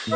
একটু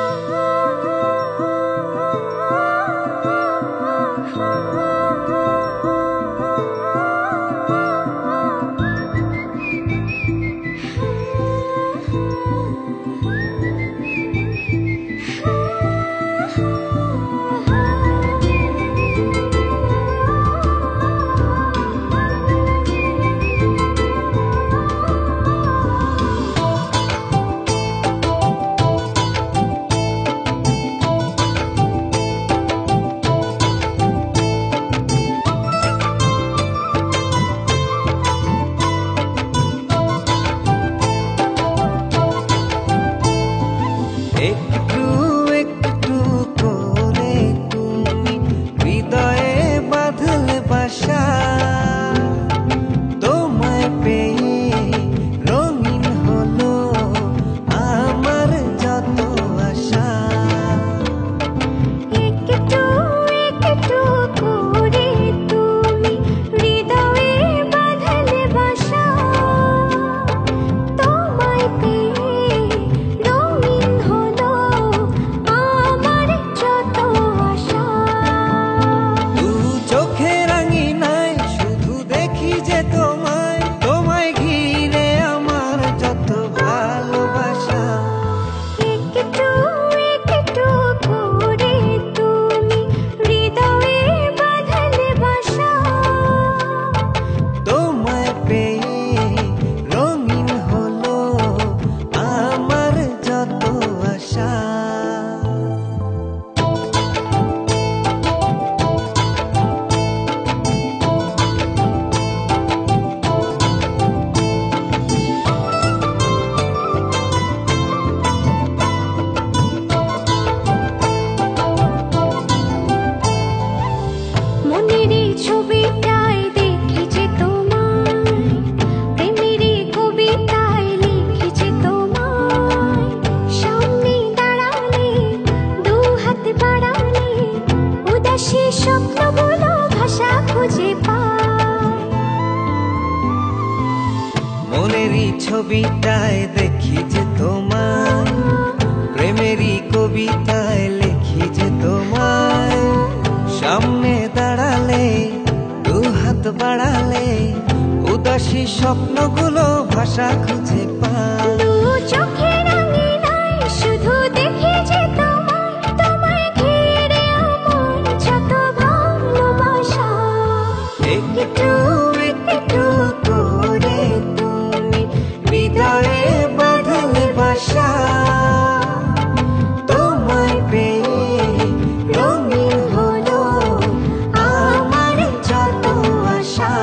একটু করে তুমি হৃদয়ে বাঁধলে বাসা, তোমায় পেয়ে রঙিন হলো আমার যত আশা। একটু একটু করে তুমি হৃদয়ে বাঁধলে বাসা, তোমায় পেয়ে রঙিন হলো আমার যত আশা। দু চোখে রাঙিনায় শুধু দেখি যে তোমায়, তোমায় ঘিরে আমার যত ভালোবাসা। একটু একটু করে তুমি হৃদয়ে বাঁধলে বাসা, তোমায় পেয়ে রঙিন হলো আমার যত আশা। মনের এই ছবিটায় দেখেছি তোমায়, প্রেমের এই কবিতায় লিখেছি তোমায়। সামনে দাঁড়ালে দু হাত বাড়ালে উদাসী স্বপ্নগুলো ভাষা খুঁজে পায়। মনেরই ছবিটায় দেখি যে তোমায়, প্রেমেরই কবিতায় লিখি যে তোমায়। সামনে দাঁড়ালে দু হাত বাড়ালে উদাসী স্বপ্নগুলো ভাষা খুঁজে পায়। দু চোখে রাঙিনায় শুধু দেখি যে তোমায়, তোমায় ঘিরে আমার যত ভালোবাসা। একটু একটু করে তুমি হৃদয়ে বাঁধলে বাসা, তোমায় পেয়ে রঙিন হলো আমার যত আশা।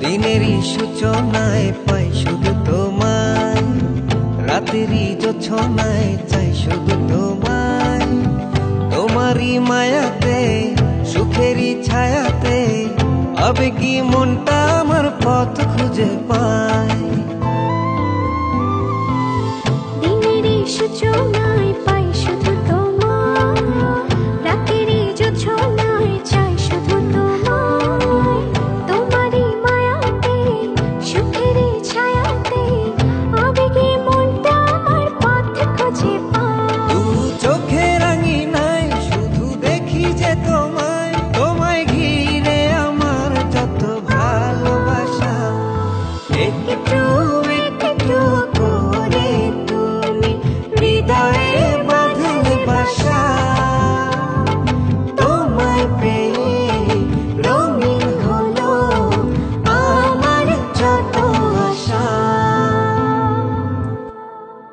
দিনেরই সূচনায় পাই শুধু তোমায়, রাতেরই জোছনায় চাই শুধু তোমায়। তোমারই মায়াতে সুখেরই ছায়াতে আবেগী মনটা আমার পথ খুঁজে পায়। দিনের এই সূচনায়